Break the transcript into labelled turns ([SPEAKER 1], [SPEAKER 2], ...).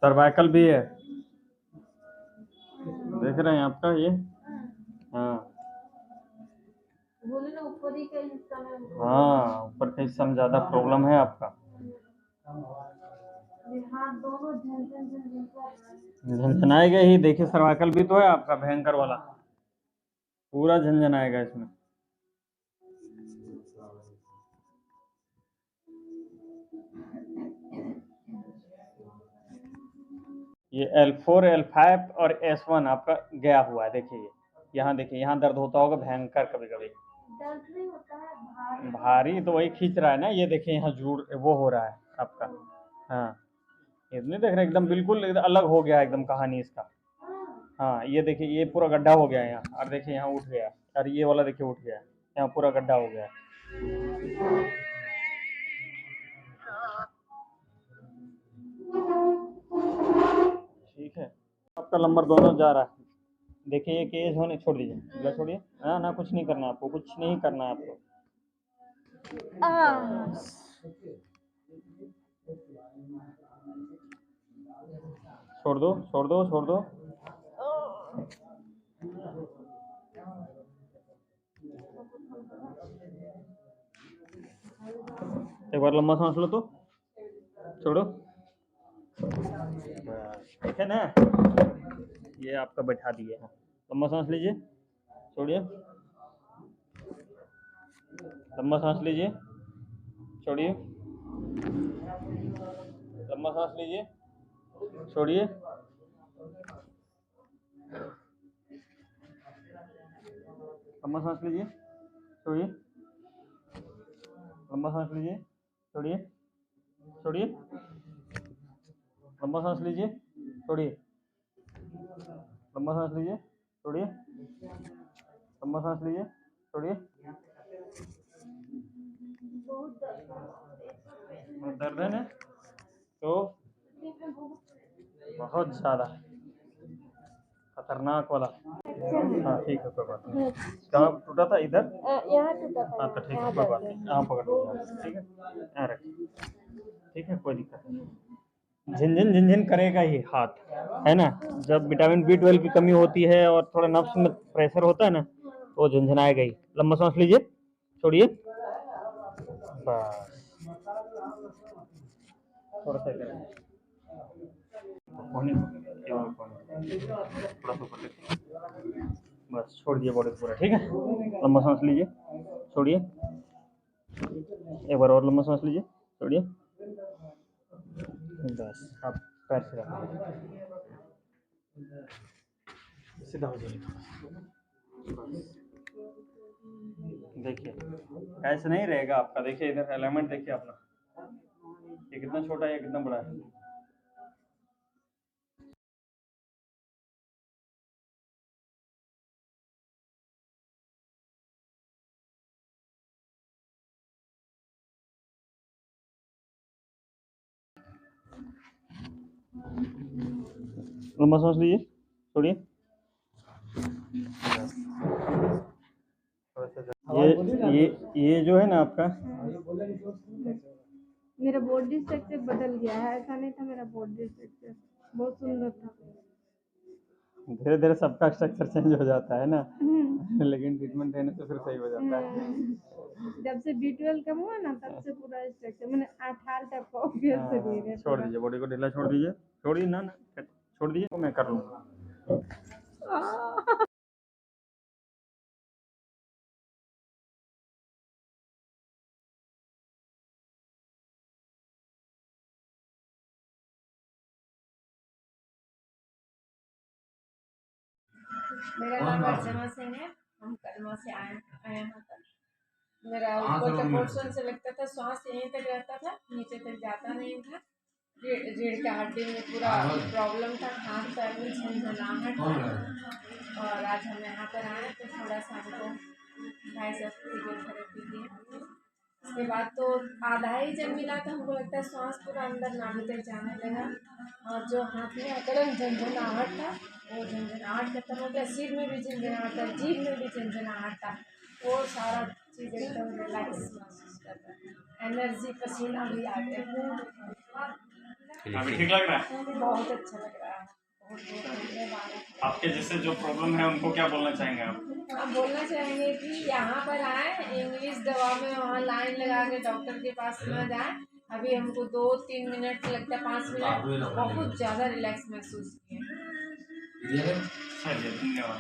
[SPEAKER 1] Cervical भी है, देख रहे हैं आपका ये। हाँ
[SPEAKER 2] बोले ना ऊपर ही का हिस्सा में,
[SPEAKER 1] हाँ, ऊपर के हिस्सा में ज़्यादा प्रॉब्लम है आपका।
[SPEAKER 2] हाथ दोनों झनझन झनझन कर रहा है।
[SPEAKER 1] झंझनाएगा ही, देखिए सर्वाइकल भी तो है आपका भयंकर वाला, पूरा झंझनाएगा इसमें। ये L4 L5 और S1 आपका गया हुआ है, देखिए ये यहाँ, देखिए यहाँ दर्द होता होगा भयंकर कभी कभी।
[SPEAKER 2] दर्द नहीं होता है, भारी
[SPEAKER 1] भारी तो वही खींच रहा है ना, ये देखिए यहाँ जुड़ वो हो रहा है आपका। हाँ ये नहीं देख रहे, एकदम बिल्कुल अलग हो गया एकदम कहानी इसका। हाँ ये देखिए ये पूरा गड्ढा हो गया है यहाँ, और देखिए यहाँ उठ गया, और ये वाला देखिए उठ गया, यहाँ पूरा गड्ढा हो गया। ठीक है, आपका नंबर दोनों जा रहा है। देखिए ये केस होने, छोड़ दीजिए, बोला छोड़िए। हाँ ना, कुछ नहीं करना है आपको, कुछ नहीं करना है आपको। छोड़ दो छोड़ दो छोड़ दो। एक बार लंबा सांस लो तो, छोड़ो। ठीक है ना, ये आपका बैठा दिए हैं। लंबा सांस लीजिए, छोड़िए। लंबा सांस लीजिए, छोड़िए। लंबा सांस लीजिए, छोड़िए। लंबा सांस लीजिए, छोड़िए। लंबा सांस लीजिए, छोड़िए। छोड़िए। लंबा सांस लीजिए, छोड़िए। लंबा सांस लीजिए, छोड़िए। लंबा सांस लीजिए, छोड़िए। बहुत दर्द है ना, तो बहुत ज़्यादा खतरनाक वाला। हाँ ठीक है, कोई बात नहीं। कहाँ टूटा था, इधर?
[SPEAKER 2] यहाँ टूटा था।
[SPEAKER 1] हाँ तो ठीक है, कोई बात नहीं, यहाँ पकड़ लीजिए, ठीक है, यहाँ रखिए। ठीक है, कोई दिक्कत नहीं। झिनझिन झिनझिन करेगा ही हाथ, है ना। जब विटामिन B12 की कमी होती है और थोड़ा नफ्स में प्रेशर होता है ना, तो वो झिनझिनाएगा ही। लंबा सांस लीजिए, छोड़िए। बस थोड़ा सा करें, पानी थोड़ा सा ऊपर लेके। बस छोड़ दिए बॉडी पूरा, ठीक है। लंबा सांस लीजिए, छोड़िए। एक बार और लंबा सांस लीजिए, छोड़िए। बस आप पैर से रखिए, सीधा हो जाइए। देखिए ऐसे नहीं रहेगा आपका, देखिए इधर एलिमेंट देखिए अपना, ये कितना छोटा है, ये कितना बड़ा है। लंबा सांस लीजिए, छोड़िए। ये जो है ना आपका,
[SPEAKER 2] मेरा बॉडी स्ट्रक्चर बदल गया है, ऐसा नहीं था मेरा बॉडी स्ट्रक्चर बहुत सुंदर था।
[SPEAKER 1] धीरे धीरे सबका स्ट्रक्चर चेंज हो जाता है ना, लेकिन ट्रीटमेंट लेने से फिर सही हो जाता है।
[SPEAKER 2] जब से B12 कम हुआ ना, तब से पूरा स्ट्रक्चर मैंने 18 टाइप का हो गया शरीर है।
[SPEAKER 1] छोड़ दीजिए, बॉडी को ढीला छोड़ दीजिए, छोड़िए ना ना, छोड़ दीजिए, तो मैं कर लूँगा।
[SPEAKER 2] मेरा नाम अर्चना सिंह है, हम कलमा से आए हैं तक। मेरा ऊपर का पोर्शन से लगता था श्वास यहीं तक रहता था, नीचे तक जाता नहीं था। रीढ़ का हड्डी में पूरा प्रॉब्लम था, हाथ पैर में झंझनाहट था। और आज हम यहाँ पर आए तो थोड़ा सा हमको भाई साहब फिजियोथेरेपी दिए। उसके बाद तो आधा ही जब मिला तो हमको लगता है श्वास पूरा अंदर नाभि तक जाने लगा। और जो हाथ में अकड़न झंझनाहट था, वो झंझनाहट खत्म हो गया। सिर में भी झंझनाहट था, जीभ में भी झंझनाहट था, वो सारा चीज़ एकदम रिलैक्स महसूस कर रहा है। एनर्जी, पसीना भी आ गया।
[SPEAKER 1] अभी ठीक लग रहा है?
[SPEAKER 2] बहुत अच्छा लग रहा है, बहुत बहुत
[SPEAKER 1] आपके जैसे जो प्रॉब्लम है उनको क्या बोलना चाहेंगे आप?
[SPEAKER 2] हम बोलना चाहेंगे कि यहाँ पर आए, इंग्लिश दवा में वहाँ लाइन लगा के डॉक्टर के पास न जाए। अभी हमको 2-3 मिनट लगता है, 5 मिनट बहुत ज़्यादा रिलैक्स महसूस किए।
[SPEAKER 1] चलिए धन्यवाद।